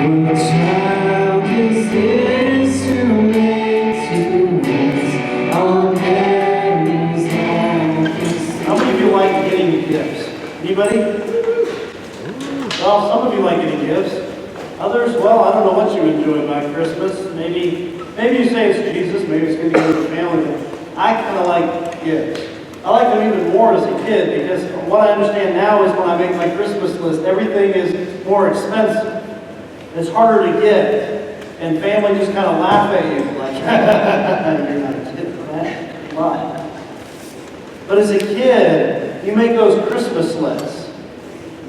child is this who makes you rest on Mary's lap? How many of you like getting gifts? Anybody? Well, some of you like getting gifts. Others, well, I don't know what you enjoy by Christmas. Maybe you say it's Jesus, maybe it's going to go to the family. But I kind of like gifts. I like them even more as a kid because what I understand now is when I make my Christmas list, everything is more expensive. It's harder to get, and family just kind of laugh at you like, you're not getting that. Why? But as a kid, you make those Christmas lists,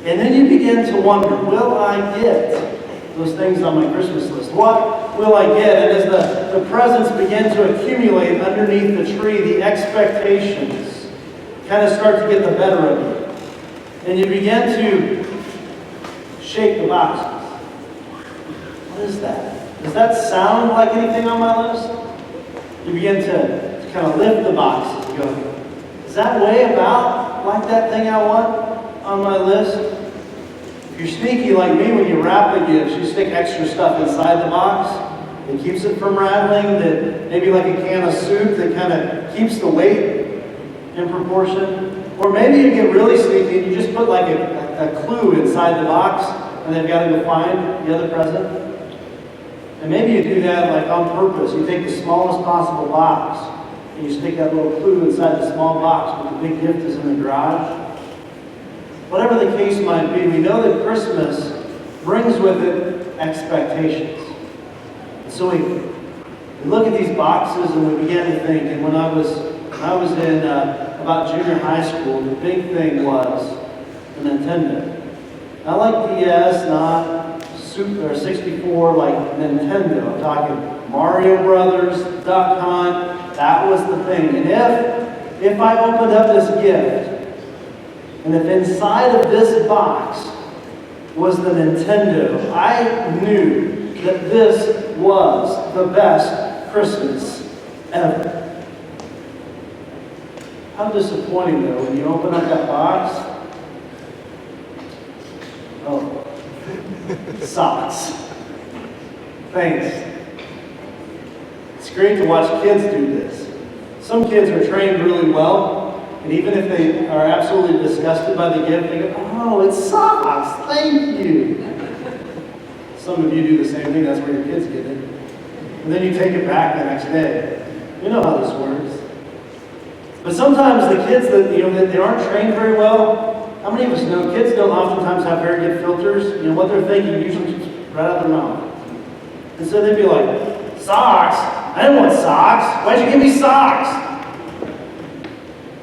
and then you begin to wonder, will I get those things on my Christmas list? What will I get? And as the presents begin to accumulate underneath the tree, the expectations kind of start to get the better of you. And you begin to shake the boxes. What is that? Does that sound like anything on my list? You begin to kind of lift the boxes and go, is that way about like that thing I want on my list? If you're sneaky like me, when you wrap the gifts, you stick extra stuff inside the box. It keeps it from rattling, that maybe like a can of soup that kind of keeps the weight in proportion. Or maybe you get really sneaky and you just put like a clue inside the box and they've got to go find the other present. And maybe you do that like on purpose. You take the smallest possible box and you stick that little clue inside the small box, but the big gift is in the garage. Whatever the case might be, we know that Christmas brings with it expectations. And so we look at these boxes and we begin to think, and when I was in about junior high school, the big thing was the Nintendo. I like DS, not Super 64 like Nintendo. I'm talking Mario Brothers, Duck Hunt. That was the thing. And if I opened up this gift, and if inside of this box was the Nintendo, I knew that this was the best Christmas ever. How disappointing, though, when you open up that box. Oh, socks. Thanks. It's great to watch kids do this. Some kids are trained really well, and even if they are absolutely disgusted by the gift, they go, oh, it's socks, thank you. Some of you do the same thing, that's where your kids get it. And then you take it back the next day. You know how this works. But sometimes the kids that they aren't trained very well, how many of us know kids don't oftentimes have very good filters? What they're thinking usually comes right out of their mouth. And so they'd be like, socks? I didn't want socks. Why'd you give me socks?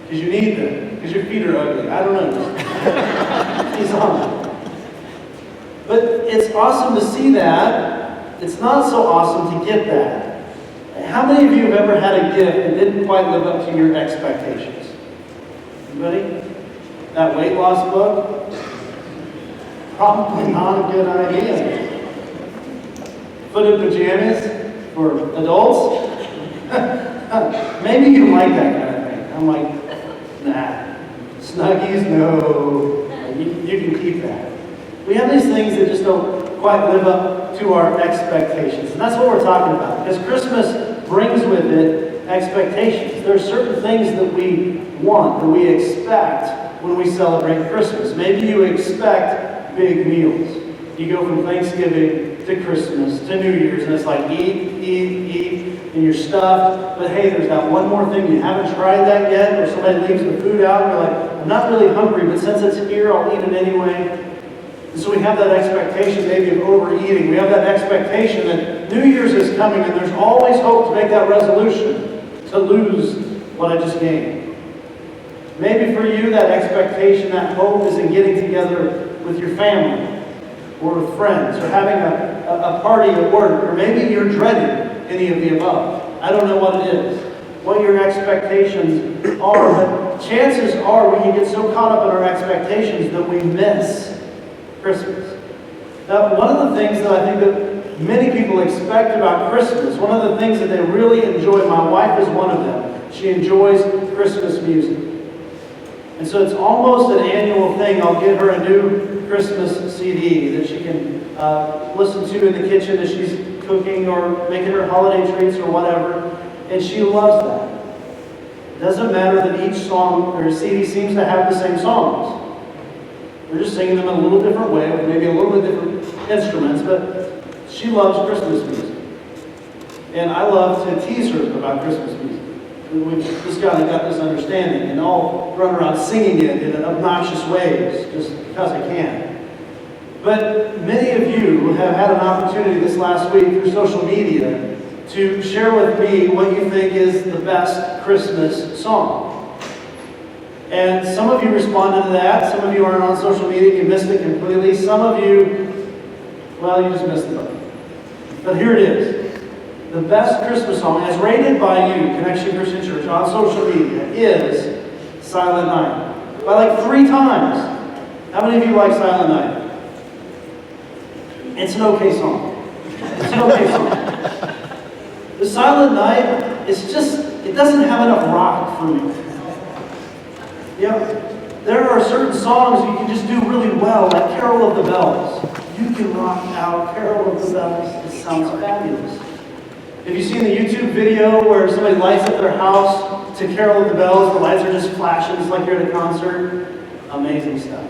Because you need them. Because your feet are ugly. I don't know. He's on. But it's awesome to see that. It's not so awesome to get that. How many of you have ever had a gift that didn't quite live up to your expectations? Anybody? That weight loss book? Probably not a good idea. Footed pajamas for adults? Maybe you like that kind of thing. I'm like, nah. Snuggies, no. You can keep that. We have these things that just don't quite live up to our expectations. And that's what we're talking about. Because Christmas brings with it expectations. There are certain things that we want, that we expect when we celebrate Christmas. Maybe you expect big meals. You go from Thanksgiving to Christmas to New Year's, and it's like eat, and you're stuffed. But hey, there's that one more thing. You haven't tried that yet, or somebody leaves the food out, and you're like, I'm not really hungry, but since it's here, I'll eat it anyway. And so we have that expectation maybe of overeating. We have that expectation that New Year's is coming, and there's always hope to make that resolution to lose what I just gained. Maybe for you, that expectation, that hope is in getting together with your family or with friends or having a party at work, or maybe you're dreading any of the above. I don't know what it is, what your expectations are, but chances are we can get so caught up in our expectations that we miss Christmas. Now, one of the things that I think that many people expect about Christmas, one of the things that they really enjoy, my wife is one of them, she enjoys Christmas music. And so it's almost an annual thing. I'll get her a new Christmas CD that she can listen to in the kitchen as she's cooking or making her holiday treats or whatever. And she loves that. It doesn't matter that each song or CD seems to have the same songs. We're just singing them in a little different way, with maybe a little bit different instruments, but she loves Christmas music. And I love to tease her about Christmas music. We've just got this understanding, and I'll run around singing it in obnoxious ways, just because I can. But many of you have had an opportunity this last week through social media to share with me what you think is the best Christmas song. And some of you responded to that. Some of you aren't on social media. You missed it completely. Some of you, well, you just missed the boat. But here it is. The best Christmas song, as rated by you, Connection Christian Church, on social media, is Silent Night. By like 3 times. How many of you like Silent Night? It's an okay song. It's an okay song. The Silent Night, it doesn't have enough rock for me. There are certain songs you can just do really well, like Carol of the Bells. You can rock out Carol of the Bells. It sounds fabulous. Have you seen the YouTube video where somebody lights up their house to Carol of the Bells? The lights are just flashing, it's like you're at a concert. Amazing stuff.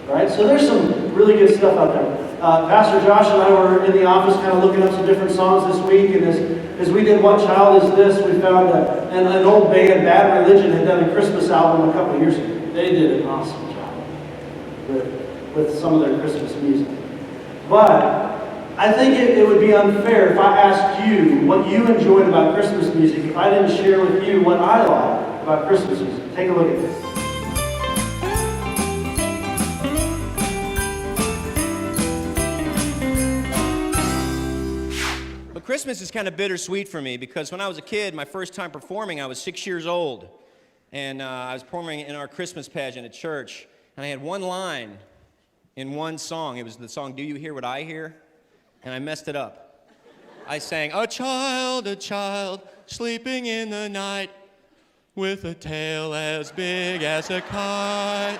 Right? So there's some really good stuff out there. Pastor Josh and I were in the office kind of looking up some different songs this week, and as we did What Child Is This, we found that an old band, Bad Religion, had done a Christmas album a couple of years ago. They did an awesome job with some of their Christmas music. But I think it would be unfair if I asked you what you enjoyed about Christmas music if I didn't share with you what I like about Christmas music. Take a look at this. Christmas is kind of bittersweet for me because when I was a kid, my first time performing, I was 6 years old. And I was performing in our Christmas pageant at church. And I had one line in one song. It was the song, Do You Hear What I Hear? And I messed it up. I sang, a child, sleeping in the night with a tail as big as a kite.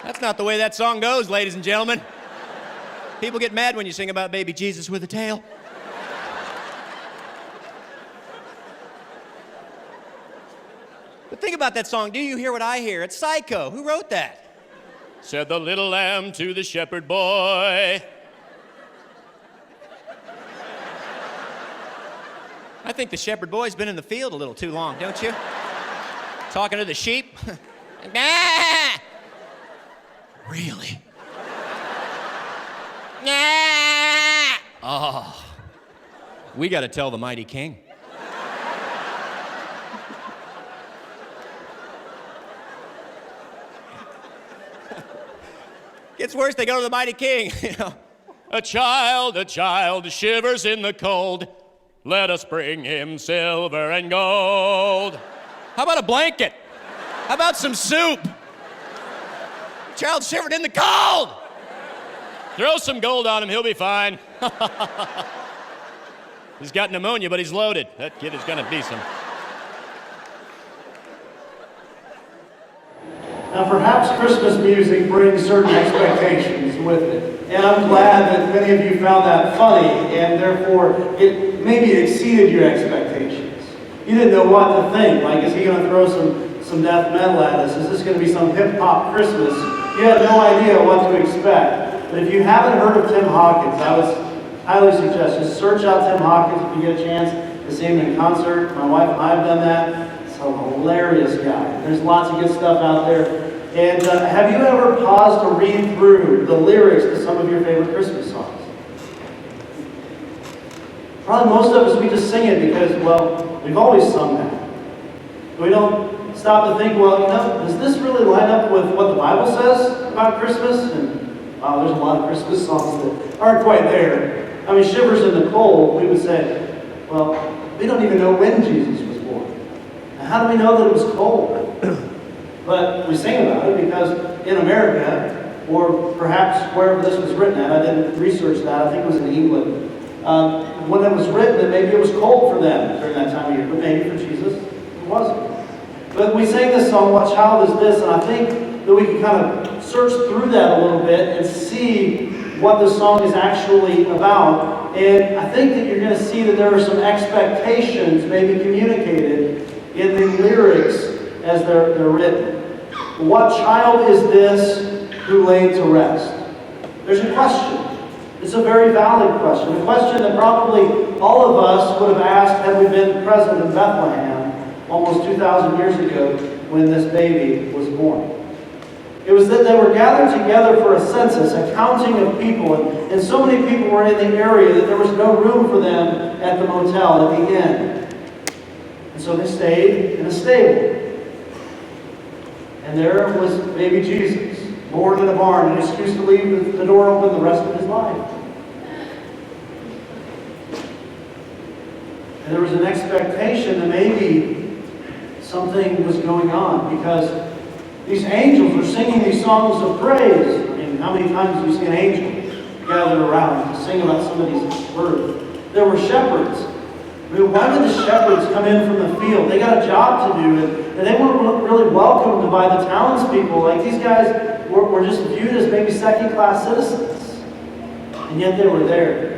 That's not the way that song goes, ladies and gentlemen. People get mad when you sing about baby Jesus with a tail. But think about that song, Do You Hear What I Hear? It's Psycho. Who wrote that? Said the little lamb to the shepherd boy. I think the shepherd boy's been in the field a little too long, don't you? Talking to the sheep. Nah! Really? Nah! Oh, we got to tell the mighty king. Gets worse, they go to the mighty king, you know. A child shivers in the cold. Let us bring him silver and gold. How about a blanket? How about some soup? Child shivered in the cold. Throw some gold on him, he'll be fine. He's got pneumonia, but he's loaded. That kid is gonna be some. Now, perhaps Christmas music brings certain expectations with it. And I'm glad that many of you found that funny, and therefore it maybe exceeded your expectations. You didn't know what to think. Like, is he going to throw some death metal at us? Is this going to be some hip-hop Christmas? You had no idea what to expect. But if you haven't heard of Tim Hawkins, I would highly suggest just search out Tim Hawkins if you get a chance to see him in concert. My wife and I have done that. He's a hilarious guy. There's lots of good stuff out there. And have you ever paused to read through the lyrics to some of your favorite Christmas songs? Probably most of us, we just sing it because, well, we've always sung that. We don't stop to think, well, you know, does this really line up with what the Bible says about Christmas? And wow, there's a lot of Christmas songs that aren't quite there. I mean, Shivers in the Cold, we would say, well, we don't even know when Jesus was born. Now, how do we know that it was cold? But we sing about it because in America, or perhaps wherever this was written at, I didn't research that, I think it was in England, when it was written that maybe it was cold for them during that time of year, but maybe for Jesus, it wasn't. But we sang this song, What Child Is This? And I think that we can kind of search through that a little bit and see what the song is actually about. And I think that you're going to see that there are some expectations maybe communicated in the lyrics as they're written. What child is this who laid to rest? There's a question. It's a very valid question. A question that probably all of us would have asked had we been present in Bethlehem almost 2,000 years ago when this baby was born. It was that they were gathered together for a census, a counting of people, and so many people were in the area that there was no room for them at the motel, at the inn. And so they stayed in a stable. And there was baby Jesus, born in a barn, an excuse to leave the door open the rest of his life. And there was an expectation that maybe something was going on, because these angels were singing these songs of praise. I mean, how many times have you seen an angel gathered around to sing about somebody's birth? There were shepherds. I mean, why did the shepherds come in from the field? They got a job to do, and they weren't really welcomed by the townspeople. Like, these guys were just viewed as maybe second-class citizens. And yet they were there.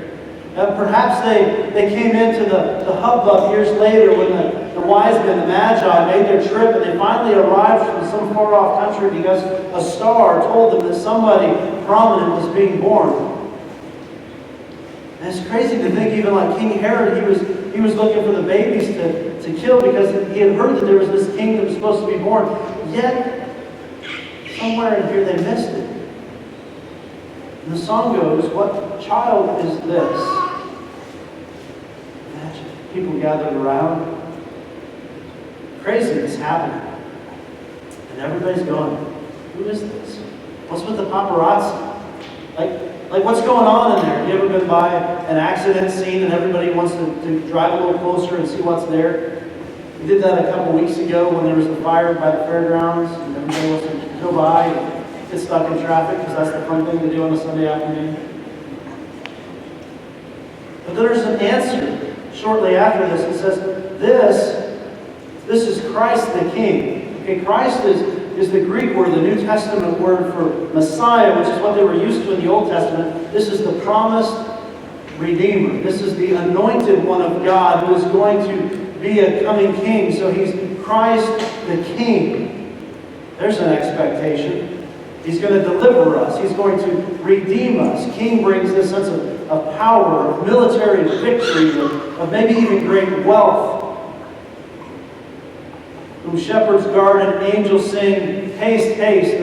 Perhaps they came into the hubbub years later when the wise men, the magi, made their trip, and they finally arrived from some far-off country because a star told them that somebody prominent was being born. And it's crazy to think, even like King Herod, he was looking for the babies to kill because he had heard that there was this king that was supposed to be born. Yet, somewhere in here they missed it. And the song goes, what child is this? Imagine people gathered around. Craziness happening. And everybody's going, who is this? What's with the paparazzi? Like what's going on in there? Have you ever been by an accident scene and everybody wants to drive a little closer and see what's there? We did that a couple weeks ago when there was the fire by the fairgrounds, and everybody wants to go by and get stuck in traffic because that's the fun thing to do on a Sunday afternoon. But there's an answer shortly after this. It says, this is Christ the King. Okay, Christ is the Greek word, the New Testament word for Messiah, which is what they were used to in the Old Testament. This is the promised Redeemer. This is the anointed one of God who is going to be a coming King. So he's Christ the King. There's an expectation. He's going to deliver us. He's going to redeem us. King brings this sense of power, of military victory, of maybe even great wealth. Whom shepherds guard and angels sing, haste, haste.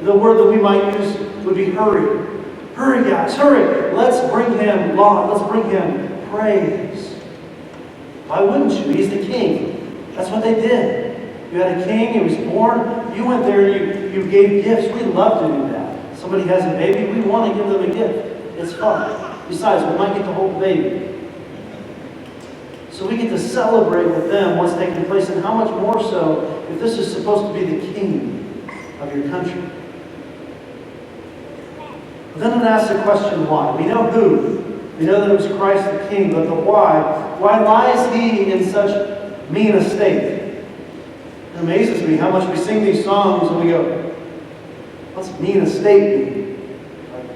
The word that we might use would be hurry. Hurry, guys, hurry. Let's bring him laud. Let's bring him praise. Why wouldn't you? He's the King. That's what they did. You had a king, he was born. You went there and you gave gifts. We love to do that. Somebody has a baby, we want to give them a gift. It's fun. Besides, we might get to hold the baby. So we get to celebrate with them what's taking place, and how much more so if this is supposed to be the king of your country. But then it asks the question, why? We know who. We know that it was Christ the King, but the why. Why lies he in such mean estate? It amazes me how much we sing these songs and we go, what's mean estate mean?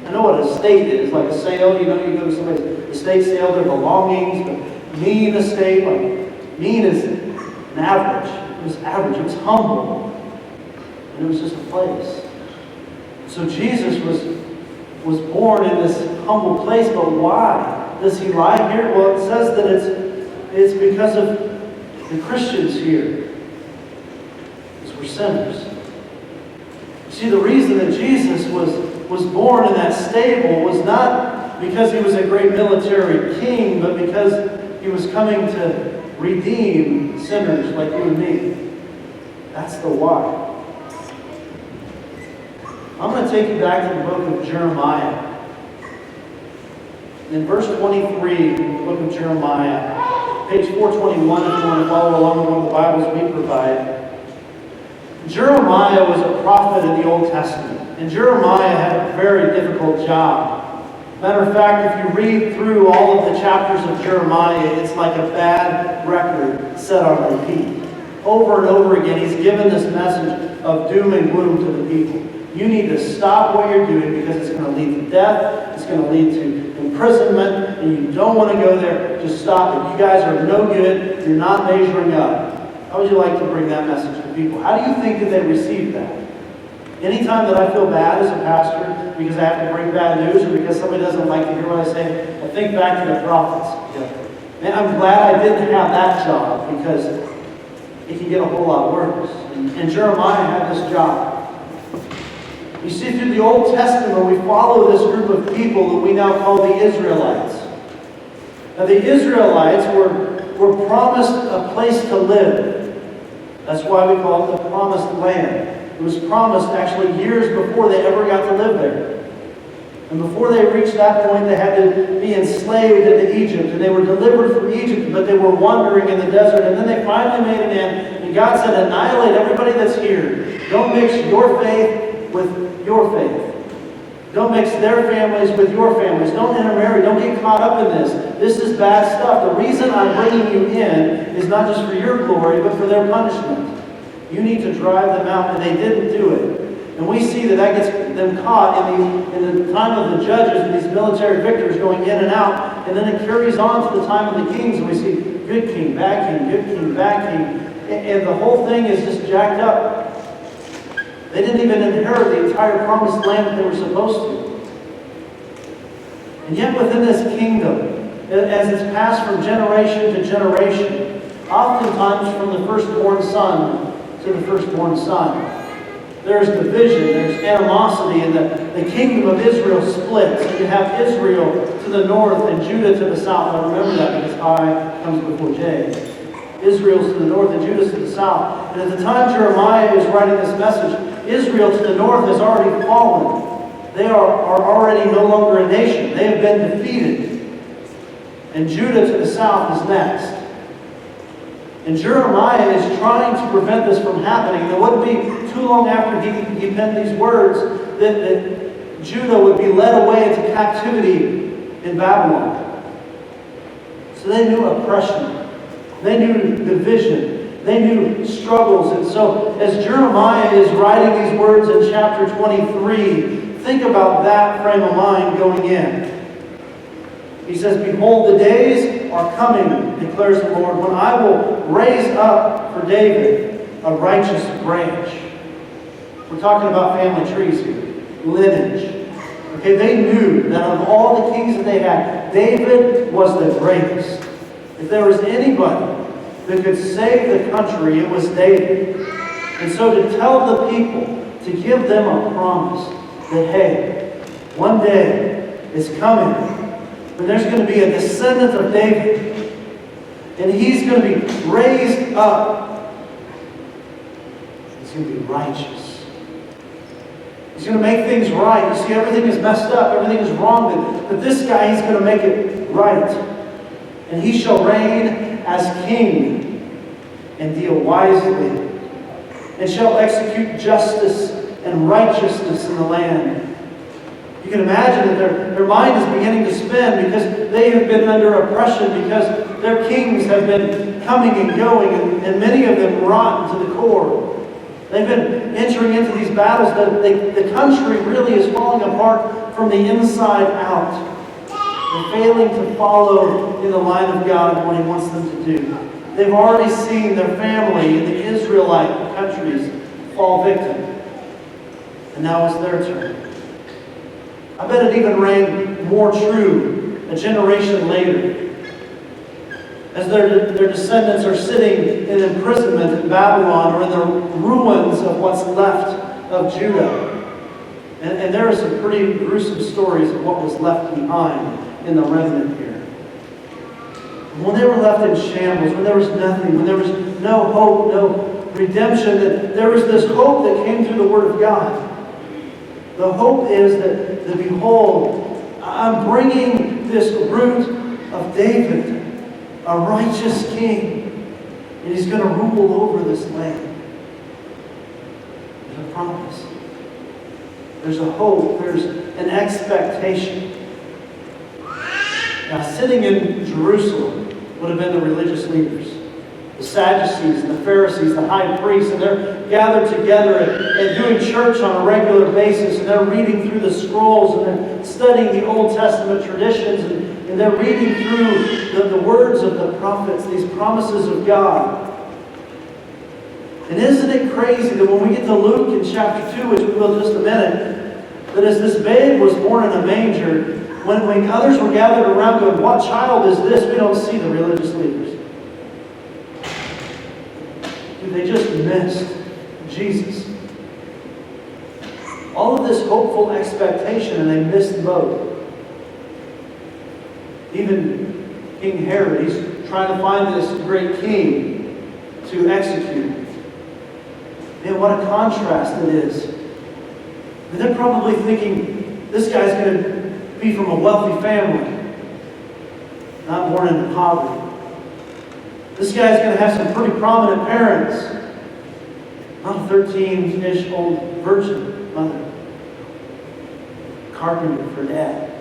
I know what estate is, like a sale. You go to somebody's estate sale, their belongings, but mean estate, like mean is an average. It was average. It was humble. And it was just a place. So Jesus was born in this humble place, but why does he lie here? Well, it says that it's because of the Christians here. Because we're sinners. See, the reason that Jesus was born in that stable was not because he was a great military king, but because he was coming to redeem sinners like you and me. That's the why. I'm going to take you back to the book of Jeremiah. In verse 23, in the book of Jeremiah, page 421, if you want to follow along with one of the Bibles we provide. Jeremiah was a prophet in the Old Testament, and Jeremiah had a very difficult job. Matter of fact, if you read through all of the chapters of Jeremiah, it's like a bad record set on repeat. over and over again, he's given this message of doom and gloom to the people. You need to stop what you're doing because it's going to lead to death. It's going to lead to imprisonment, and you don't want to go there. Just stop it. You guys are no good. You're not measuring up. How would you like to bring that message to people? How do you think that they receive that? Anytime that I feel bad as a pastor because I have to bring bad news or because somebody doesn't like to hear what I say, I think back to the prophets. Man, I'm glad I didn't have that job because it can get a whole lot worse. And Jeremiah had this job. You see, through the Old Testament, we follow this group of people that we now call the Israelites. Now, the Israelites were promised a place to live. That's why we call it the Promised Land. It was promised actually years before they ever got to live there. And before they reached that point, they had to be enslaved into Egypt. And they were delivered from Egypt, but they were wandering in the desert. And then they finally made an end. And God said, annihilate everybody that's here. Don't mix your faith with your faith. Don't mix their families with your families. Don't intermarry. Don't get caught up in this. This is bad stuff. The reason I'm bringing you in is not just for your glory, but for their punishment. You need to drive them out, and they didn't do it. And we see that gets them caught in the time of the judges and these military victors going in and out. And then it carries on to the time of the kings, and we see good king, bad king, good king, bad king. And the whole thing is just jacked up. They didn't even inherit the entire promised land that they were supposed to. And yet within this kingdom, as it's passed from generation to generation, oftentimes from the firstborn son to the firstborn son, there's division, there's animosity, and the kingdom of Israel splits. And you have Israel to the north and Judah to the south. Now remember that because I comes before J. Israel's to the north and Judah's to the south. And at the time Jeremiah is writing this message, Israel to the north has already fallen. They are already no longer a nation. They have been defeated. And Judah to the south is next. And Jeremiah is trying to prevent this from happening. And it wouldn't be too long after he penned these words that Judah would be led away into captivity in Babylon. So they knew oppression. They knew division. They knew struggles. And so as Jeremiah is writing these words in chapter 23, think about that frame of mind going in. He says, behold, the days are coming, declares the Lord, when I will raise up for David a righteous branch. We're talking about family trees here, lineage. Okay, they knew that of all the kings that they had, David was the greatest. If there was anybody that could save the country, it was David. And so to tell the people, to give them a promise that, hey, one day is coming when there's going to be a descendant of David, and he's going to be raised up. He's going to be righteous. He's going to make things right. You see, everything is messed up. Everything is wrong. But this guy, he's going to make it right. And he shall reign as king and deal wisely, and shall execute justice and righteousness in the land. You can imagine that their mind is beginning to spin because they have been under oppression, because their kings have been coming and going, and many of them rotten to the core. They've been entering into these battles that the country really is falling apart from the inside out. They're failing to follow in the line of God and what He wants them to do. They've already seen their family in the Israelite countries fall victim. And now it's their turn. I bet it even rang more true a generation later, as their descendants are sitting in imprisonment in Babylon or in the ruins of what's left of Judah. And there are some pretty gruesome stories of what was left behind in the remnant here. When they were left in shambles, when there was nothing, when there was no hope, no redemption, that there was this hope that came through the Word of God. The hope is that behold, I'm bringing this root of David, a righteous king, and he's going to rule over this land. There's a promise. There's a hope. There's an expectation. Now, sitting in Jerusalem would have been the religious leaders. the Sadducees and the Pharisees, the high priests, and they're gathered together and doing church on a regular basis, and they're reading through the scrolls, and they're studying the Old Testament traditions, and they're reading through the words of the prophets, these promises of God. And isn't it crazy that when we get to Luke in chapter 2, which we will in just a minute, that as this babe was born in a manger, when others were gathered around going, "What child is this?" we don't see the religious leaders. They just missed Jesus. All of this hopeful expectation, and they missed the boat. Even King Herod, he's trying to find this great king to execute. Man, what a contrast it is. And they're probably thinking, this guy's going to be from a wealthy family, not born into poverty. This guy's going to have some pretty prominent parents. Not a 13-ish old virgin mother. Carpenter for dad.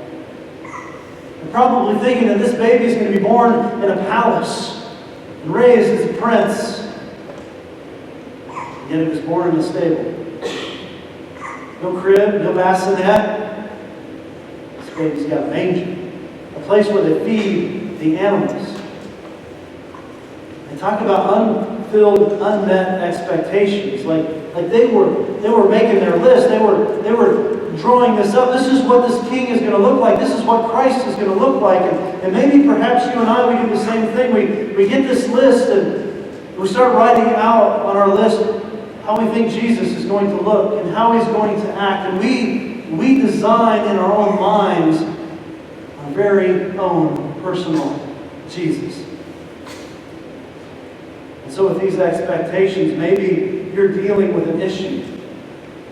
They're probably thinking that this baby is going to be born in a palace and raised as a prince. Yet it was born in a stable. No crib, no bassinet. This baby's got a manger. A place where they feed the animals. They talk about unfilled, unmet expectations. Like they were making their list. They were drawing this up. This is what this king is going to look like. This is what Christ is going to look like. And maybe perhaps you and I, we do the same thing. We get this list and we start writing out on our list how we think Jesus is going to look and how he's going to act. And we design in our own minds our very own personal Jesus. So with these expectations, maybe you're dealing with an issue.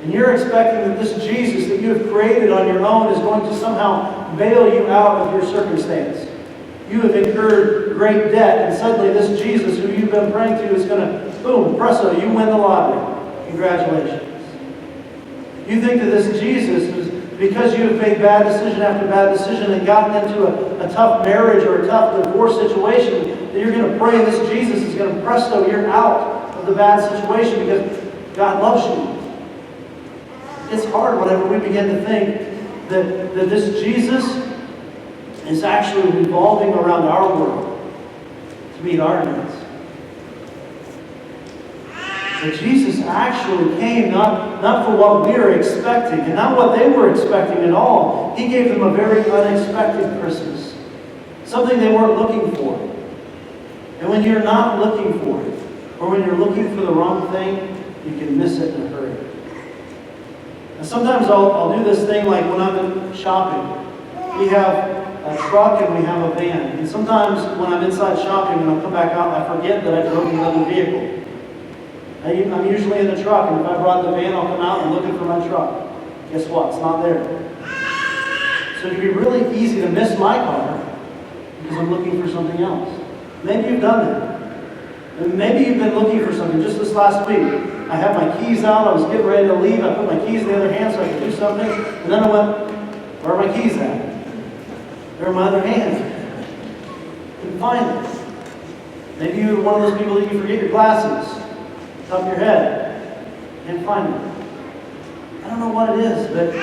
And you're expecting that this Jesus that you have created on your own is going to somehow bail you out of your circumstance. You have incurred great debt, and suddenly this Jesus who you've been praying to is going to, boom, presto, you win the lottery. Congratulations. You think that this Jesus is, because you have made bad decision after bad decision and gotten into a tough marriage or a tough divorce situation, that you're going to pray and this Jesus is going to presto, you're out of the bad situation because God loves you. It's hard whenever we begin to think that this Jesus is actually revolving around our world to meet our needs. But Jesus actually came not for what we are expecting and not what they were expecting at all. He gave them a very unexpected Christmas. Something they weren't looking for. And when you're not looking for it, or when you're looking for the wrong thing, you can miss it in a hurry. And sometimes I'll do this thing like when I'm shopping. We have a truck and we have a van. And sometimes when I'm inside shopping and I'll come back out, I forget that I drove another vehicle. I'm usually in the truck, and if I brought the van, I'll come out and looking for my truck. Guess what? It's not there. So it can be really easy to miss my car because I'm looking for something else. Maybe you've done that. And maybe you've been looking for something. Just this last week, I had my keys out. I was getting ready to leave. I put my keys in the other hand so I could do something. And then I went, where are my keys at? They're in my other hand. Couldn't find them. Maybe you're one of those people that you forget your glasses. Top of your head. Can't find it. I don't know what it is, but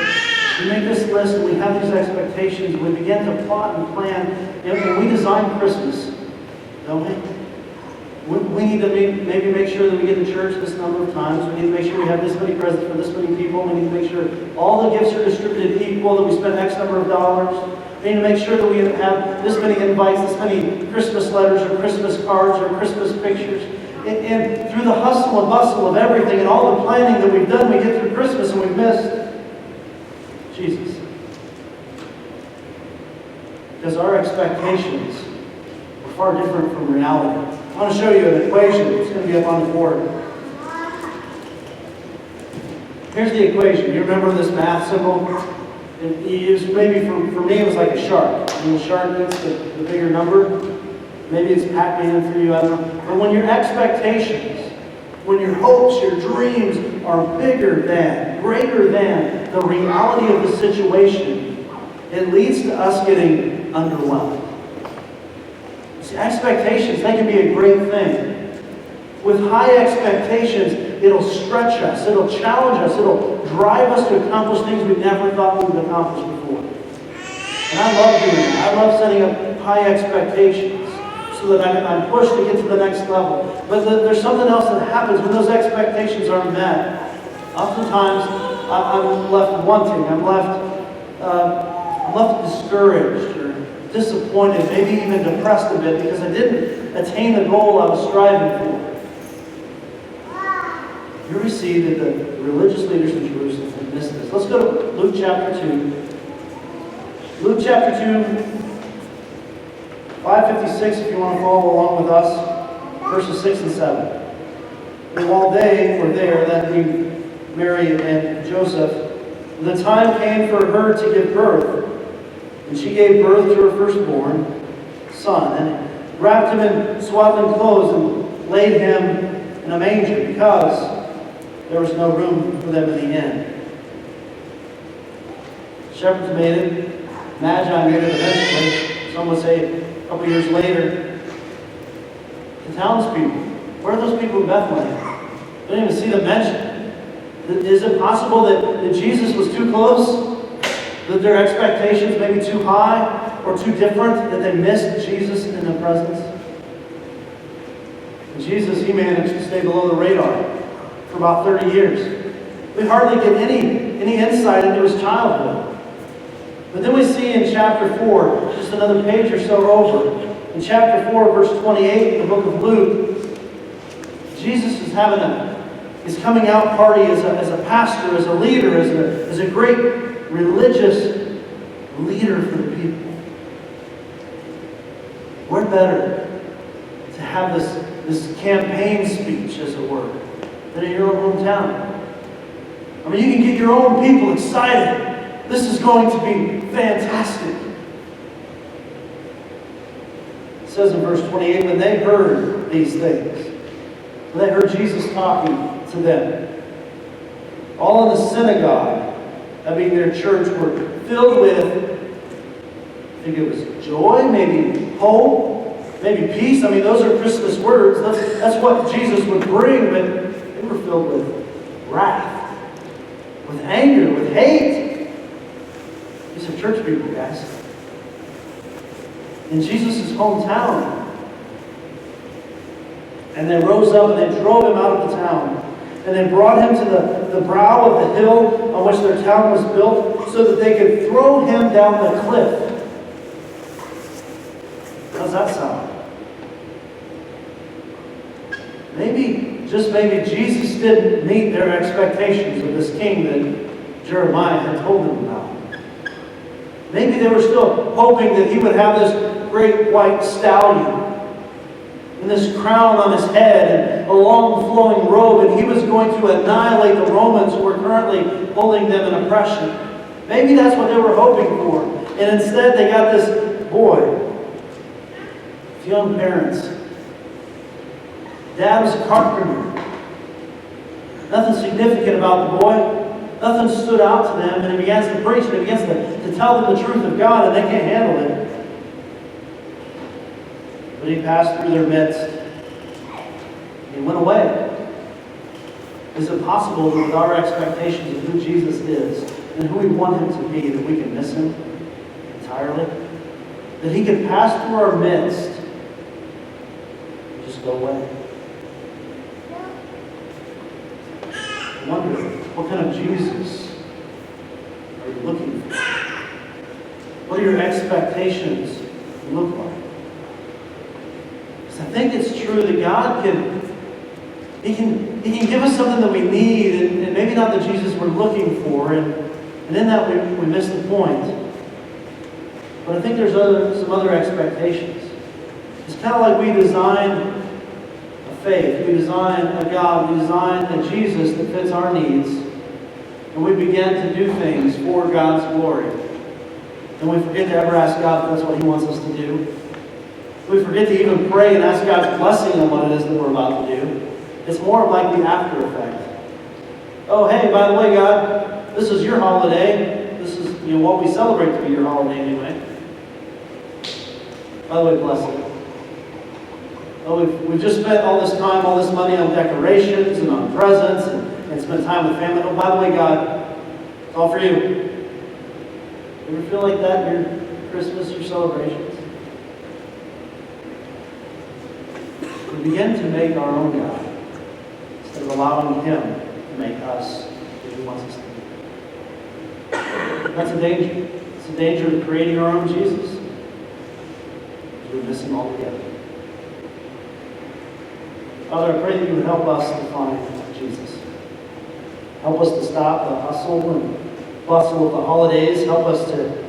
we make this list and we have these expectations. We begin to plot and plan, and we design Christmas, don't we? We need to maybe make sure that we get to church this number of times. We need to make sure we have this many presents for this many people. We need to make sure all the gifts are distributed equal, that we spend X number of dollars. We need to make sure that we have this many invites, this many Christmas letters or Christmas cards or Christmas pictures. And through the hustle and bustle of everything and all the planning that we've done, we get through Christmas and we've missed Jesus. Because our expectations are far different from reality. I want to show you an equation. It's going to be up on the board. Here's the equation. You remember this math symbol? It was maybe, for me, it was like a shark. When the shark gets the bigger number, maybe it's Pac-Man for you, I don't know. But when your expectations, when your hopes, your dreams are bigger than, greater than the reality of the situation, it leads to us getting underwhelmed. See, expectations, they can be a great thing. With high expectations, it'll stretch us, it'll challenge us, it'll drive us to accomplish things we never thought we would accomplish before. And I love doing that. I love setting up high expectations so that I'm pushed to get to the next level. But there's something else that happens when those expectations aren't met. Oftentimes, I'm left wanting. I'm left discouraged or disappointed, maybe even depressed a bit because I didn't attain the goal I was striving for. You received that the religious leaders in Jerusalem had missed this. Let's go to Luke chapter 2. Luke chapter 2, 556, if you want to follow along with us, verses 6 and 7. And while they were there, that being Mary and Joseph, the time came for her to give birth. And she gave birth to her firstborn son, and wrapped him in swaddling clothes and laid him in a manger, because there was no room for them in the inn. Shepherds made it. Magi made it eventually. Some would say a couple years later. The townspeople. Where are those people in Bethlehem? They don't even see them mentioned. Is it possible that Jesus was too close? That their expectations may be too high or too different? That they missed Jesus in their presence? And Jesus, he managed to stay below the radar for about 30 years. We hardly get any insight into his childhood. But then we see in chapter 4, just another page or so over, in chapter 4, verse 28, in the book of Luke, Jesus is having his coming out party as a pastor, as a leader, as a great religious leader for the people. Where better to have this campaign speech, as it were, than in your own hometown? I mean, you can get your own people excited. This is going to be fantastic. It says in verse 28, when they heard these things, when they heard Jesus talking to them, all in the synagogue, that being their church, were filled with, I think it was joy, maybe hope, maybe peace. I mean, those are Christmas words. That's what Jesus would bring, but they were filled with wrath, with anger, with hate. These are church people, guys. In Jesus' hometown. And they rose up and they drove him out of the town. And they brought him to the brow of the hill on which their town was built, so that they could throw him down the cliff. How's that sound? Maybe, just maybe, Jesus didn't meet their expectations of this king that Jeremiah had told them about. Maybe they were still hoping that he would have this great white stallion and this crown on his head and a long flowing robe, and he was going to annihilate the Romans who were currently holding them in oppression. Maybe that's what they were hoping for. And instead they got this boy with young parents. Dad was a carpenter. Nothing significant about the boy. Nothing stood out to them, and he begins to preach, and he begins to tell them the truth of God, and they can't handle it. But he passed through their midst, and he went away. Is it possible that with our expectations of who Jesus is and who we want him to be, that we can miss him entirely? That he can pass through our midst and just go away? I wonder, what kind of Jesus are you looking for? What do your expectations look like? Because I think it's true that God He can give us something that we need, and maybe not the Jesus we're looking for, and in that we miss the point. But I think there's some other expectations. It's kind of like we design a faith, we design a God, we design a Jesus that fits our needs, and we begin to do things for God's glory. And we forget to ever ask God if that's what He wants us to do. We forget to even pray and ask God's blessing on what it is that we're about to do. It's more of like the after effect. Oh, hey, by the way, God, this is your holiday. This is what we celebrate to be your holiday anyway. By the way, bless it. Oh, we've just spent all this time, all this money on decorations and on presents and spent time with family. Oh, by the way, God, it's all for you. You ever feel like that in your Christmas, your celebrations? We begin to make our own God instead of allowing Him to make us who He wants us to be. That's a danger. It's a danger of creating our own Jesus. We miss Him altogether. Father, I pray that you would help us to find Jesus. Help us to stop the hustle and bustle of the holidays. Help us to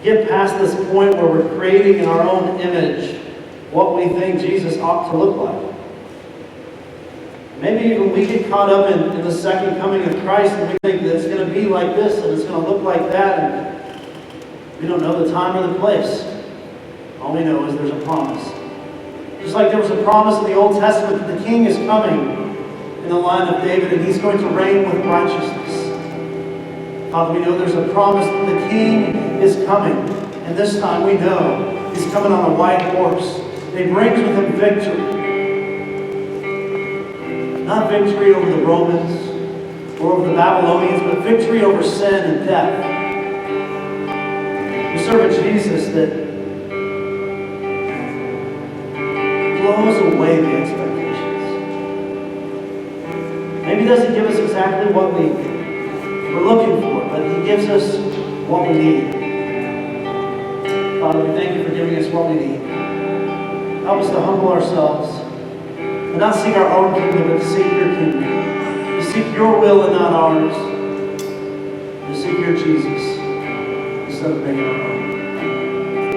get past this point where we're creating in our own image what we think Jesus ought to look like. Maybe even we get caught up in the second coming of Christ and we think that it's going to be like this and it's going to look like that, and we don't know the time or the place. All we know is there's a promise. Just like there was a promise in the Old Testament that the King is coming in the line of David and He's going to reign with righteousness. Father, we know there's a promise that the King is coming, and this time we know He's coming on a white horse. He brings with Him victory. Not victory over the Romans or over the Babylonians, but victory over sin and death. We serve a Jesus that blows away the expectations. Maybe He doesn't give us exactly what we're looking for, but He gives us what we need. Father, we thank you for giving us what we need. Help us to humble ourselves and not seek our own kingdom, but to seek your kingdom. To seek your will and not ours. To seek your Jesus instead of making our own.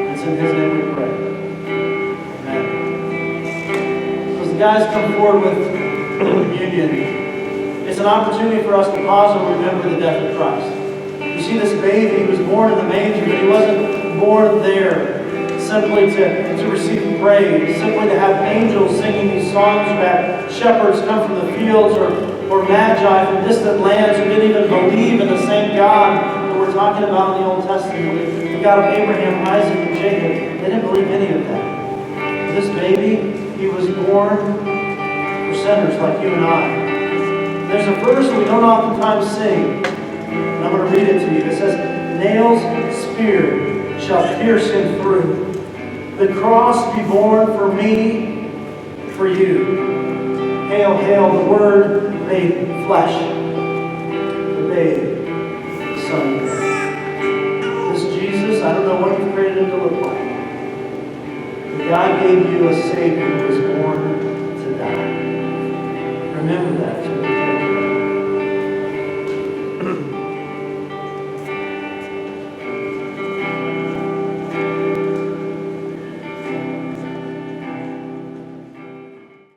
It's in His name we pray. Amen. As the guys come forward with communion, it's an opportunity for us to pause and remember the death of Christ. You see this baby, He was born in the manger, but He wasn't born there simply to receive praise, simply to have angels singing these songs, or have shepherds come from the fields, or magi from distant lands who didn't even believe in the same God that we're talking about in the Old Testament, the God of Abraham, Isaac, and Jacob. They didn't believe any of that. This baby, He was born for sinners like you and I. There's a verse we don't oftentimes sing, and I'm going to read it to you. It says, "Nails, spear shall pierce Him through. The cross be borne for me, for you. Hail, hail, the Word made flesh, the babe, the Son of God." This Jesus, I don't know what You've created Him to look like, but God gave you a Savior who was born to die. Remember that.